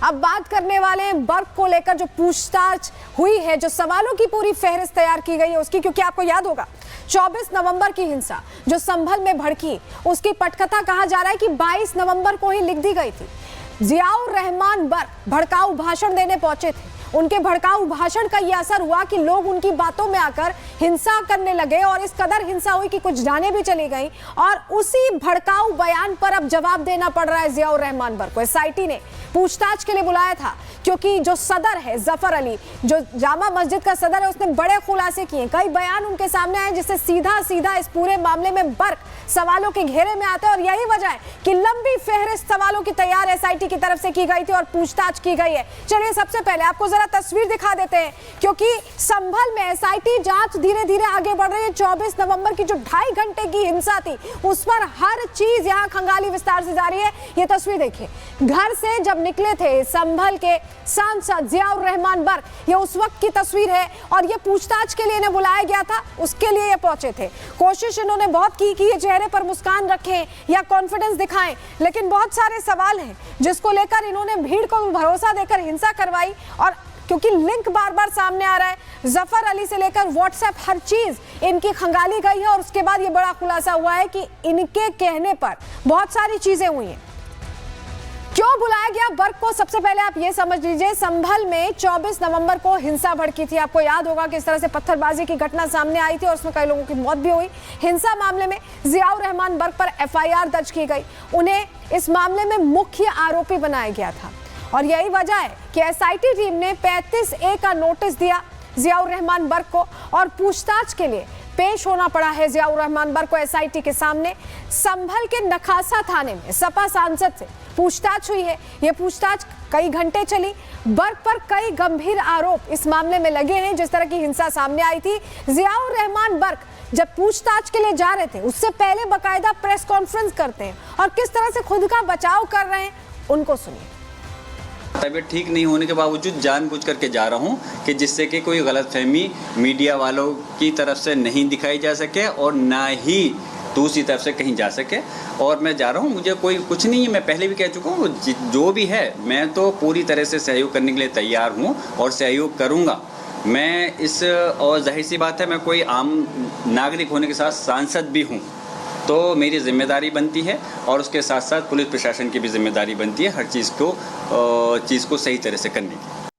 अब बात करने वाले हैं बर्क को लेकर जो पूछताछ हुई है, जो सवालों की पूरी फहरिस्त तैयार की गई है उसकी, क्योंकि आपको याद होगा 24 नवंबर की हिंसा जो संभल में भड़की, उसकी पटकथा कहा जा रहा है कि 22 नवंबर को ही लिख दी गई थी। जियाउर रहमान बर्क भड़काऊ भाषण देने पहुंचे थे। उनके भड़काऊ भाषण का यह असर हुआ कि लोग उनकी बातों में आकर हिंसा करने लगे और इस कदर हिंसा हुई कि कुछ जानें भी चली गईं और उसी भड़काऊ बयान पर अब जवाब देना पड़ रहा है जियाउर रहमान बर्क को। एसआईटी ने पूछताछ के लिए बुलाया था क्योंकि जो सदर है जफर अली, जो जामा मस्जिद का सदर है, उसने बड़े खुलासे किए। कई बयान उनके सामने आए जिससे सीधा सीधा इस पूरे मामले में बर्क सवालों के घेरे में आता है और यही वजह है कि लंबी फहरिस्त सवालों की तैयार एसआईटी की तरफ से की गई थी और पूछताछ की गई है। चलिए सबसे पहले आपको जरा तस्वीर दिखा देते हैं क्योंकि संभल में एसआईटी जांच धीरे धीरे आगे बढ़ रही है। 24 नवंबर की जो 2.5 घंटे की हिंसा थी उस पर हर चीज यहाँ खंगाली विस्तार से जारी है। ये तस्वीर देखिए, घर से जब निकले थे संभल के सांसद जियाउर रहमान बर्क, ये उस वक्त की तस्वीर है और ये पूछताछ के लिए इन्हें बुलाया गया था, उसके लिए ये पहुंचे थे। कोशिश इन्होंने बहुत की कि ये चेहरे पर मुस्कान रखें या कॉन्फिडेंस दिखाएं, लेकिन बहुत सारे सवाल हैं जिसको लेकर इन्होंने भीड़ को भरोसा देकर हिंसा करवाई। और क्योंकि लिंक बार बार सामने आ रहा है, जफर अली से लेकर व्हाट्सएप हर चीज इनकी खंगाली गई है और उसके बाद ये बड़ा खुलासा हुआ है कि इनके कहने पर बहुत सारी चीजें हुई हैं। क्यों बुलाया गया बर्क को, सबसे पहले आप ये समझ लीजिए, संभल में 24 नवंबर को हिंसा भड़की थी। आपको याद होगा कि इस तरह से पत्थरबाजी की घटना सामने आई थी और उसमें कई लोगों की मौत भी हुई। हिंसा मामले में जियाउर रहमान बर्क पर एफआईआर दर्ज की गई, उन्हें इस मामले में मुख्य आरोपी बनाया गया था और यही वजह है कि एसआईटी टीम ने 35A का नोटिस दिया जियाउर रहमान बर्क को और पूछताछ के लिए पेश होना पड़ा है जियाउर रहमान बर्क को एसआईटी के सामने। संभल के नखासा थाने में सपा सांसद से पूछताछ हुई है। यह पूछताछ कई घंटे चली। बर्क पर कई गंभीर आरोप इस मामले में लगे हैं। जिस तरह की हिंसा सामने आई थी, जियाउर रहमान बर्क जब पूछताछ के लिए जा रहे थे उससे पहले बकायदा प्रेस कॉन्फ्रेंस करते हैं और किस तरह से खुद का बचाव कर रहे हैं, उनको सुनिए। तबीयत ठीक नहीं होने के बावजूद जानबूझ करके जा रहा हूं कि जिससे कि कोई गलतफहमी मीडिया वालों की तरफ से नहीं दिखाई जा सके और ना ही दूसरी तरफ से कहीं जा सके। और मैं जा रहा हूं, मुझे कोई कुछ नहीं है, मैं पहले भी कह चुका हूं, जो भी है मैं तो पूरी तरह से सहयोग करने के लिए तैयार हूं और सहयोग करूंगा मैं। इस और जाहिर सी बात है, मैं कोई आम नागरिक होने के साथ सांसद भी हूँ, तो मेरी जिम्मेदारी बनती है और उसके साथ साथ पुलिस प्रशासन की भी जिम्मेदारी बनती है हर चीज़ को सही तरह से करने की।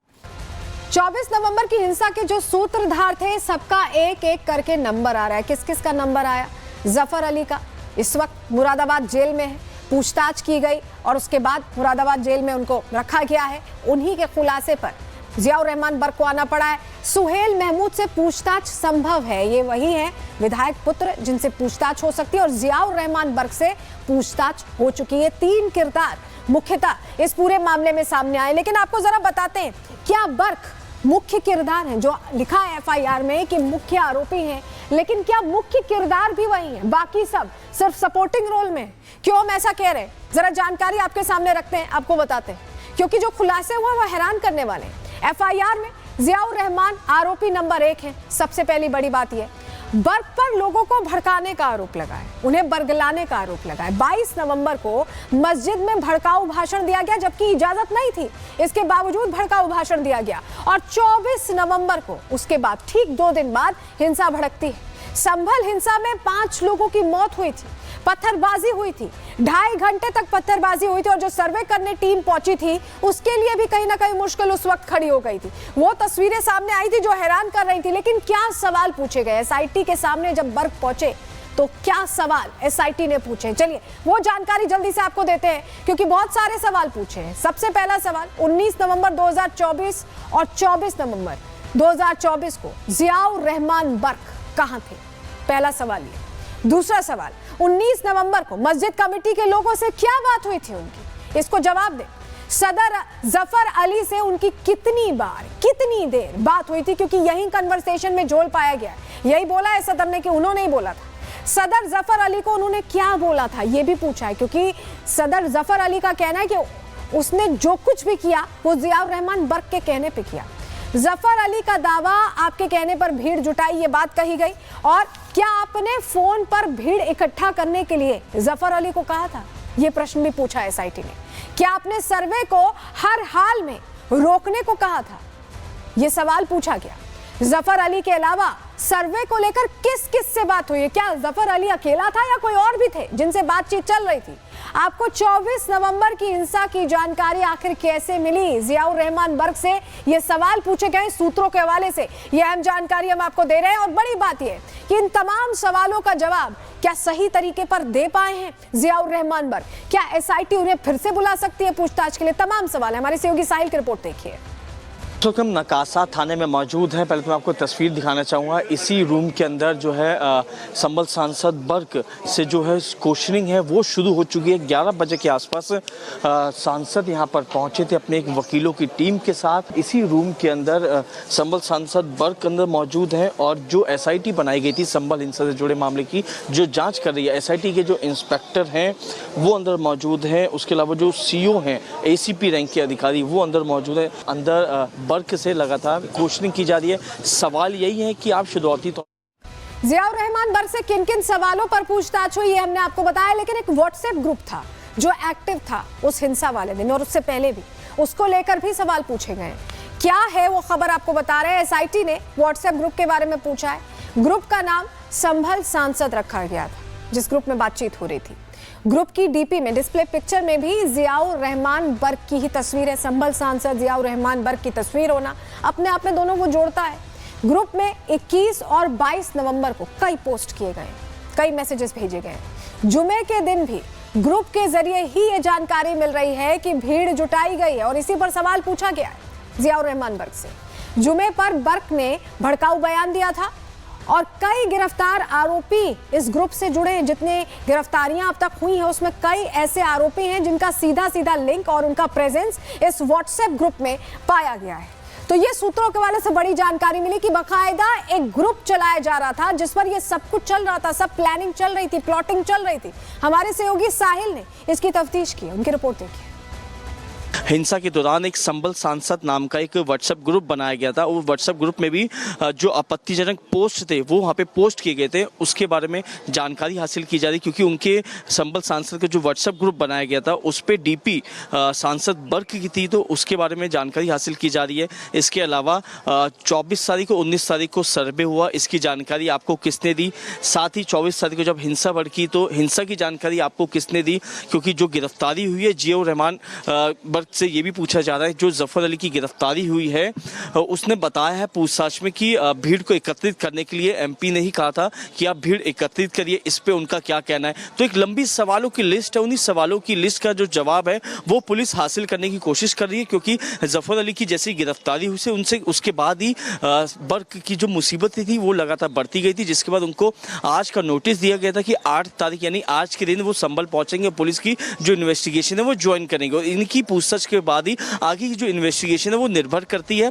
24 नवंबर की हिंसा के जो सूत्रधार थे, सबका एक एक करके नंबर आ रहा है। किस किस का नंबर आया? जफर अली का इस वक्त मुरादाबाद जेल में है, पूछताछ की गई और उसके बाद मुरादाबाद जेल में उनको रखा गया है। उन्हीं के खुलासे पर जियाउर रहमान बर्क को आना पड़ा है। सुहेल महमूद से पूछताछ संभव है, ये वही है विधायक पुत्र जिनसे पूछताछ हो सकती है और जियाउर रहमान बर्क से पूछताछ हो चुकी है। 3 किरदार मुख्यतः इस पूरे मामले में सामने आए, लेकिन आपको जरा बताते हैं, क्या बर्क मुख्य किरदार हैं? जो लिखा है एफआईआर में कि मुख्य आरोपी हैं, लेकिन क्या मुख्य किरदार भी वही है, बाकी सब सिर्फ सपोर्टिंग रोल में? क्यों हम ऐसा कह रहे हैं, जरा जानकारी आपके सामने रखते हैं, आपको बताते हैं, क्योंकि जो खुलासे हुए वो हैरान करने वाले हैं। एफआईआर में जियाउर रहमान आरोपी नंबर 1 है। सबसे पहली बड़ी बात यह, बर्क पर लोगों को भड़काने का आरोप लगा है, उन्हें बरगलाने का आरोप लगा है। 22 नवंबर को मस्जिद में भड़काऊ भाषण दिया गया जबकि इजाजत नहीं थी, इसके बावजूद भड़काऊ भाषण दिया गया और 24 नवंबर को उसके बाद ठीक 2 दिन बाद हिंसा भड़कती है। संभल हिंसा में 5 लोगों की मौत हुई थी, पत्थरबाजी हुई थी, 2.5 घंटे तक पत्थरबाजी हुई थी और जो सर्वे करने टीम पहुंची थी उसके लिए भी कहीं ना कहीं मुश्किल उस वक्त खड़ी हो गई थी। वो तस्वीरें सामने आई थी जो हैरान कर रही थी, लेकिन क्या सवाल पूछे गए एसआईटी के सामने जब बर्क पहुंचे, तो क्या सवाल एसआईटी ने पूछे, चलिए वो जानकारी जल्दी से आपको देते हैं क्योंकि बहुत सारे सवाल पूछे हैं। सबसे पहला सवाल, 19 नवंबर 2024 और 24 नवंबर 2024 को जियाउर रहमान बर्क कहां थे? पहला सवाल ये। दूसरा सवाल, 19 नवंबर को मस्जिद कमेटी के लोगों से क्या बात हुई थी उनकी, इसको जवाब दे। सदर जफर अली से उनकी कितनी बार, कितनी देर बात हुई थी, क्योंकि यही कन्वर्सेशन में झोल पाया गया है। यही बोला है सदर ने कि उन्होंने ही बोला था। सदर जफर अली को उन्होंने क्या बोला था ये भी पूछा है, क्योंकि सदर जफर अली का कहना है कि उसने जो कुछ भी किया वो जियाउर रहमान बर्क के कहने पे किया। जफर अली का दावा, आपके कहने पर भीड़ जुटाई, ये बात कही गई। और क्या आपने फोन पर भीड़ इकट्ठा करने के लिए जफर अली को कहा था, ये प्रश्न भी पूछा एसआईटी ने। क्या आपने सर्वे को हर हाल में रोकने को कहा था? यह सवाल पूछा गया। जफर अली के अलावा सर्वे को लेकर किस किस से बात हुई है? क्या जफर अली अकेला था या कोई और भी थे जिनसे बातचीत चल रही थी? आपको 24 नवंबर की हिंसा की जानकारी आखिर कैसे मिली? जियाउर रहमान बर्क से ये सवाल पूछे गए सूत्रों के हवाले से ये अहम जानकारी हम आपको दे रहे हैं। और बड़ी बात यह कि इन तमाम सवालों का जवाब क्या सही तरीके पर दे पाए हैं जियाउर रहमान बर्क? क्या एसआईटी उन्हें फिर से बुला सकती है पूछताछ के लिए? तमाम सवाल है। हमारे सहयोगी साहिल की रिपोर्ट देखिए। तो हम नकासा थाने में मौजूद हैं। पहले तो मैं आपको तस्वीर दिखाना चाहूँगा। इसी रूम के अंदर जो है संभल सांसद बर्क से जो है क्वेश्चनिंग है वो शुरू हो चुकी है। 11 बजे के आसपास सांसद यहाँ पर पहुँचे थे अपने एक वकीलों की टीम के साथ। इसी रूम के अंदर संभल सांसद बर्क अंदर मौजूद हैं और जो एसआईटी बनाई गई थी संभल हिंसा से जुड़े मामले की जो जाँच कर रही है, एसआईटी के जो इंस्पेक्टर हैं वो अंदर मौजूद हैं। उसके अलावा जो सीओ हैं, एसीपी रैंक के अधिकारी वो अंदर मौजूद हैं। अंदर बर्क से लगातार क्वेश्चनिंग की जा रही है। सवाल यही है कि आप शुरुआती तौर जियाउर रहमान बर्क से किन किन सवालों पर पूछताछ हुई है हमने आपको बताया, लेकिन एक व्हाट्सएप ग्रुप था जो एक्टिव था उस हिंसा वाले दिन और उससे पहले भी, उसको लेकर भी सवाल पूछे गए। क्या है वो खबर आपको बता रहे हैं। एसआईटी ने व्हाट्सएप ग्रुप के बारे में पूछा है। ग्रुप का नाम संभल सांसद रखा गया था जिस ग्रुप में बातचीत हो रही थी। ग्रुप की डीपी में डिस्प्ले पिक्चर में भी जियाउर रहमान बर्क की ही तस्वीर है। संभल सांसद जियाउर रहमान बर्क की तस्वीर होना अपने आप में दोनों को जोड़ता है। ग्रुप में 21 और 22 नवंबर को कई पोस्ट किए गए, कई मैसेजेस भेजे गए। जुमे के दिन भी ग्रुप के जरिए ही ये जानकारी मिल रही है कि भीड़ जुटाई गई है और इसी पर सवाल पूछा गया है जियाउर रहमान बर्क से। जुमे पर बर्क ने भड़काऊ बयान दिया था और कई गिरफ्तार आरोपी इस ग्रुप से जुड़े हैं। जितने गिरफ्तारियां अब तक हुई हैं उसमें कई ऐसे आरोपी हैं जिनका सीधा सीधा लिंक और उनका प्रेजेंस इस व्हाट्सएप ग्रुप में पाया गया है। तो ये सूत्रों के वाले से बड़ी जानकारी मिली कि बकायदा एक ग्रुप चलाया जा रहा था जिस पर ये सब कुछ चल रहा था, सब प्लानिंग चल रही थी, प्लॉटिंग चल रही थी। हमारे सहयोगी साहिल ने इसकी तफ्तीश की, उनकी रिपोर्ट देखिए। हिंसा के दौरान एक संभल सांसद नाम का एक व्हाट्सएप ग्रुप बनाया गया था। वो व्हाट्सएप ग्रुप में भी जो आपत्तिजनक पोस्ट थे वो वहाँ पे पोस्ट किए गए थे, उसके बारे में जानकारी हासिल की जा रही क्योंकि उनके संभल सांसद का जो व्हाट्सएप ग्रुप बनाया गया था उस पर डीपी सांसद बर्क की थी, तो उसके बारे में जानकारी हासिल की जा रही है। इसके अलावा 24 तारीख को 19 तारीख को सर्वे हुआ, इसकी जानकारी आपको किसने दी? साथ ही 24 तारीख को जब हिंसा भड़की तो हिंसा की जानकारी आपको किसने दी? क्योंकि जो गिरफ्तारी हुई है जियाउर रहमान बर्क से ये भी पूछा जा रहा है, जो जफर अली की गिरफ्तारी हुई है उसने बताया है पूछताछ में कि भीड़ को एकत्रित करने के लिए एमपी ने ही कहा था कि आप भीड़ एकत्रित करिए। इस पे उनका क्या कहना है? तो एक लंबी सवालों की लिस्ट है। उन्हीं सवालों की लिस्ट का जो जवाब है वो पुलिस हासिल करने की कोशिश कर रही है क्योंकि जफर अली की जैसी गिरफ्तारी हुई से उनसे उसके बाद ही बर्क की जो मुसीबत थी वो लगातार बढ़ती गई थी, जिसके बाद उनको आज का नोटिस दिया गया था कि 8 तारीख यानी आज के दिन वो संभल पहुंचेंगे, पुलिस की जो इन्वेस्टिगेशन है वो ज्वाइन करेंगे और इनकी पूछताछ के बाद ही आगे की जो इन्वेस्टिगेशन है वो निर्भर करती है।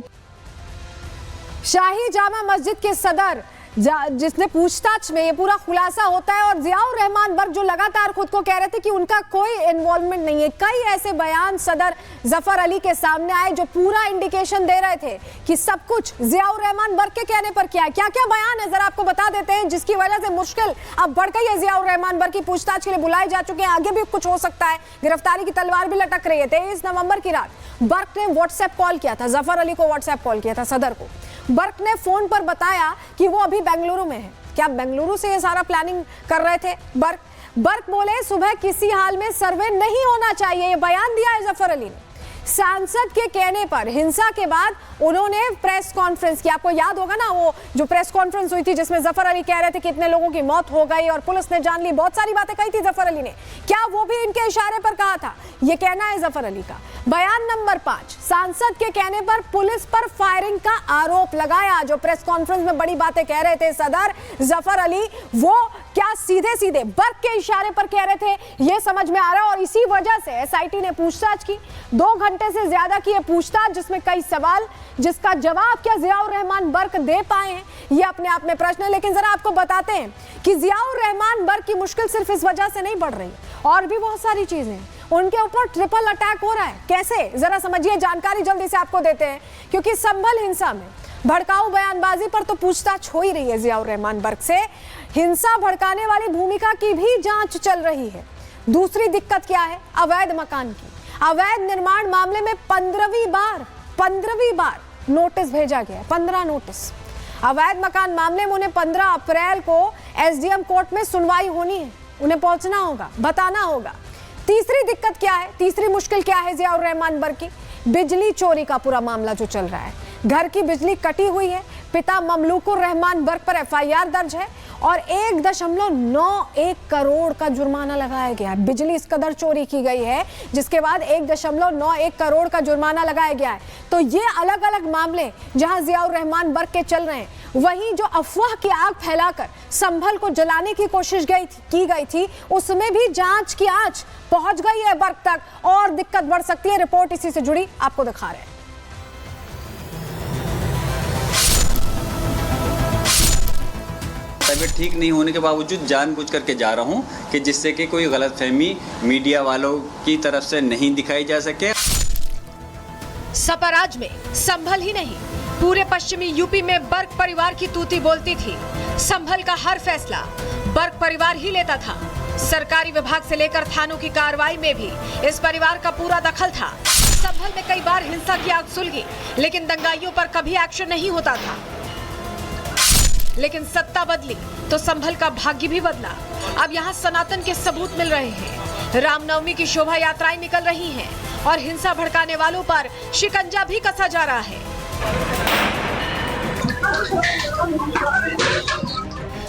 शाही जामा मस्जिद के सदर जिसने पूछताछ में ये पूरा खुलासा होता है और जियाउर रहमान बर्क जो लगातार खुद को कह रहे थे कि उनका कोई इन्वॉल्वमेंट नहीं है। कई ऐसे बयान सदर जफर अली के सामने आए जो पूरा इंडिकेशन दे रहे थे कि सब कुछ जियाउर रहमान बर्क के कहने पर क्या है। क्या क्या बयान है जरा आपको बता देते हैं जिसकी वजह से मुश्किल अब बढ़ गई है। जियाउर रहमान बर्क की पूछताछ के लिए बुलाए जा चुके हैं, आगे भी कुछ हो सकता है, गिरफ्तारी की तलवार भी लटक रही है। 23 नवंबर की रात बर्क ने व्हाट्सएप कॉल किया था, जफर अली को व्हाट्सएप कॉल किया था सदर को। बर्क ने फोन पर बताया कि वो अभी बेंगलुरु में है। क्या बेंगलुरु से ये सारा प्लानिंग कर रहे थे बर्क बोले सुबह किसी हाल में सर्वे नहीं होना चाहिए, ये बयान दिया है जफर अली ने। सांसद के कहने पर हिंसा के बाद उन्होंने प्रेस कॉन्फ्रेंस की। आपको याद होगा ना वो जो प्रेस कॉन्फ्रेंस हुई थी जिसमें जफर अली कह रहे थे कि इतने लोगों की मौत हो गई और पुलिस ने जान ली, बहुत सारी बातें कही थी जफर अली ने। क्या वो भी इनके इशारे पर कहा था? ये कहना है जफर अली का। बयान नंबर 5, सांसद के कहने पर पुलिस पर फायरिंग का आरोप लगाया। जो प्रेस कॉन्फ्रेंस में बड़ी बातें कह रहे थे सदर जफर अली, वो क्या सीधे सीधे बर्क के इशारे पर कह रहे थे, ये समझ में आ रहा है। और इसी वजह से एसआईटी ने पूछताछ की, 2 घंटे से ज्यादा की पूछताछ, जिसमें कई सवाल जिसका जवाब क्या जियाउर रहमान बर्क दे पाए हैं ये अपने आप में प्रश्न है। लेकिन जरा आपको बताते हैं कि जियाउर रहमान बर्क की मुश्किल सिर्फ इस वजह से नहीं बढ़ रही, और भी बहुत सारी चीजें हैं। उनके ऊपर ट्रिपल अटैक हो रहा है। कैसे जरा समझिए, जानकारी जल्दी से आपको देते हैं। क्योंकि संभल हिंसा में भड़काऊ बयानबाजी पर तो पूछताछ हो ही रही है जियाउर रहमान बर्क से, हिंसा भड़काने वाली भूमिका की भी जांच चल रही है। दूसरी दिक्कत क्या है? अवैध मकान की। अवैध निर्माण मामले में 15वीं बार नोटिस भेजा गया, 15 नोटिस। अवैध मकान मामले में उन्हें 15 अप्रैल को एसडीएम कोर्ट में सुनवाई होनी है, उन्हें पहुंचना होगा, बताना होगा। तीसरी दिक्कत क्या है, तीसरी मुश्किल क्या है जियाउर रहमान बर्क की? बिजली चोरी का पूरा मामला जो चल रहा है। घर की बिजली कटी हुई है, पिता ममलूकुर रहमान बर्क पर एफआईआर दर्ज है और 1.91 करोड़ का जुर्माना लगाया गया है। बिजली इस कदर चोरी की गई है जिसके बाद 1.91 करोड़ का जुर्माना लगाया गया है। तो ये अलग अलग मामले जहां जियाउर रहमान बर्क के चल रहे हैं, वहीं जो अफवाह की आग फैलाकर संभल को जलाने की कोशिश की गई थी, उसमें भी जांच की आंच पहुंच गई है बर्क तक और दिक्कत बढ़ सकती है। रिपोर्ट इसी से जुड़ी आपको दिखा रहे हैं। तबीयत ठीक नहीं होने के बावजूद जानबूझ करके जा रहा हूं कि जिससे कि कोई गलतफहमी मीडिया वालों की तरफ से नहीं दिखाई जा सके। सपराज में संभल ही नहीं, पूरे पश्चिमी यूपी में बर्क परिवार की तूती बोलती थी। संभल का हर फैसला बर्क परिवार ही लेता था। सरकारी विभाग से लेकर थानों की कार्रवाई में भी इस परिवार का पूरा दखल था। संभल में कई बार हिंसा की आग सुलगी, लेकिन दंगाइयों पर कभी एक्शन नहीं होता था। लेकिन सत्ता बदली तो संभल का भाग्य भी बदला। अब यहाँ सनातन के सबूत मिल रहे हैं, रामनवमी की शोभा यात्राएं निकल रही हैं और हिंसा भड़काने वालों पर शिकंजा भी कसा जा रहा है।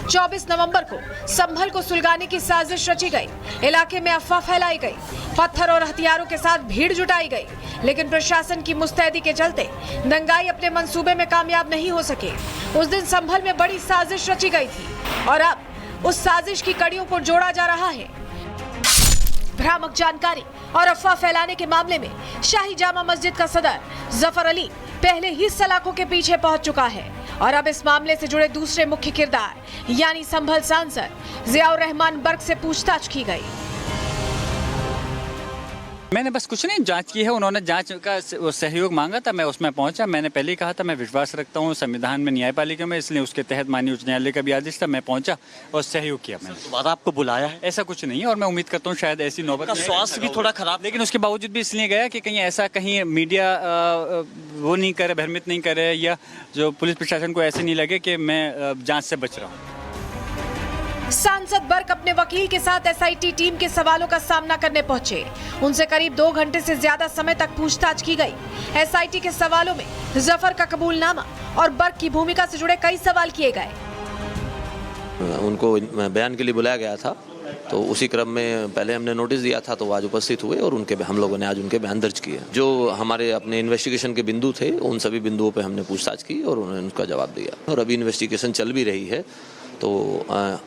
24 नवंबर को संभल को सुलगाने की साजिश रची गई। इलाके में अफवाह फैलाई गई, पत्थर और हथियारों के साथ भीड़ जुटाई गई, लेकिन प्रशासन की मुस्तैदी के चलते दंगाई अपने मंसूबे में कामयाब नहीं हो सके। उस दिन संभल में बड़ी साजिश रची गई थी और अब उस साजिश की कड़ियों को जोड़ा जा रहा है। भ्रामक जानकारी और अफवाह फैलाने के मामले में शाही जामा मस्जिद का सदर जफर अली पहले ही सलाखों के पीछे पहुंच चुका है और अब इस मामले से जुड़े दूसरे मुख्य किरदार यानी संभल सांसद जियाउर रहमान बर्क से पूछताछ की गई। मैंने बस कुछ नहीं जांच की है, उन्होंने जांच का सहयोग मांगा था, मैं उसमें पहुंचा। मैंने पहले ही कहा था मैं विश्वास रखता हूं संविधान में, न्यायपालिका में, इसलिए उसके तहत माननीय उच्च न्यायालय का भी आदेश था, मैं पहुंचा और सहयोग किया। मैंने दोबारा आपको बुलाया है? ऐसा कुछ नहीं है और मैं उम्मीद करता हूँ शायद ऐसी नौबत। स्वास्थ्य भी थोड़ा खराब, लेकिन उसके बावजूद भी इसलिए गया कि कहीं मीडिया वो नहीं करे, भ्रमित नहीं करे, या जो पुलिस प्रशासन को ऐसे नहीं लगे कि मैं जांच से बच रहा हूँ। सांसद बर्क अपने वकील के साथ एसआईटी टीम के सवालों का सामना करने पहुंचे। उनसे करीब 2 घंटे से ज्यादा समय तक पूछताछ की गई। एसआईटी के सवालों में जफर का कबूलनामा और बर्क की भूमिका से जुड़े कई सवाल किए गए। उनको बयान के लिए बुलाया गया था, तो उसी क्रम में पहले हमने नोटिस दिया था, तो वो आज उपस्थित हुए और हम लोगों ने आज उनके बयान दर्ज किए। जो हमारे अपने इन्वेस्टिगेशन के बिंदु थे, उन सभी बिंदुओं पे हमने पूछताछ की और उन्होंने उनका जवाब दिया। और अभी इन्वेस्टिगेशन चल भी रही है, तो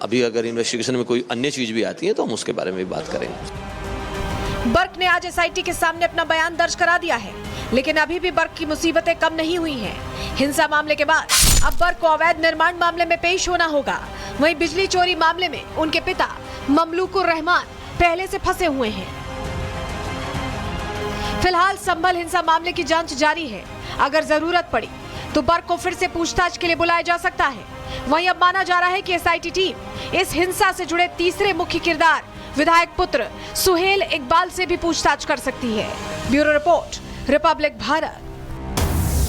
अभी अगर इन्वेस्टिगेशन में कोई अन्य चीज भी आती है तो हम उसके बारे में भी बात करेंगे। बर्क ने आज एसआईटी के सामने अपना बयान दर्ज करा दिया है, लेकिन अभी भी बर्क की मुसीबतें कम नहीं हुई हैं। हिंसा मामले के बाद अब बर्क को अवैध निर्माण मामले में पेश होना होगा। वहीं बिजली चोरी मामले में उनके पिता ममलूकुर रहमान पहले से फंसे हुए हैं। फिलहाल संभल हिंसा मामले की जांच जारी है। अगर जरूरत पड़ी तो बर्क को फिर से पूछताछ के लिए बुलाया जा सकता है। वहीं अब माना जा रहा है कि एसआईटी टीम इस हिंसा से जुड़े तीसरे मुख्य किरदार विधायक पुत्र सुहेल इकबाल से भी पूछताछ कर सकती है। Bureau report, Republic Bharat.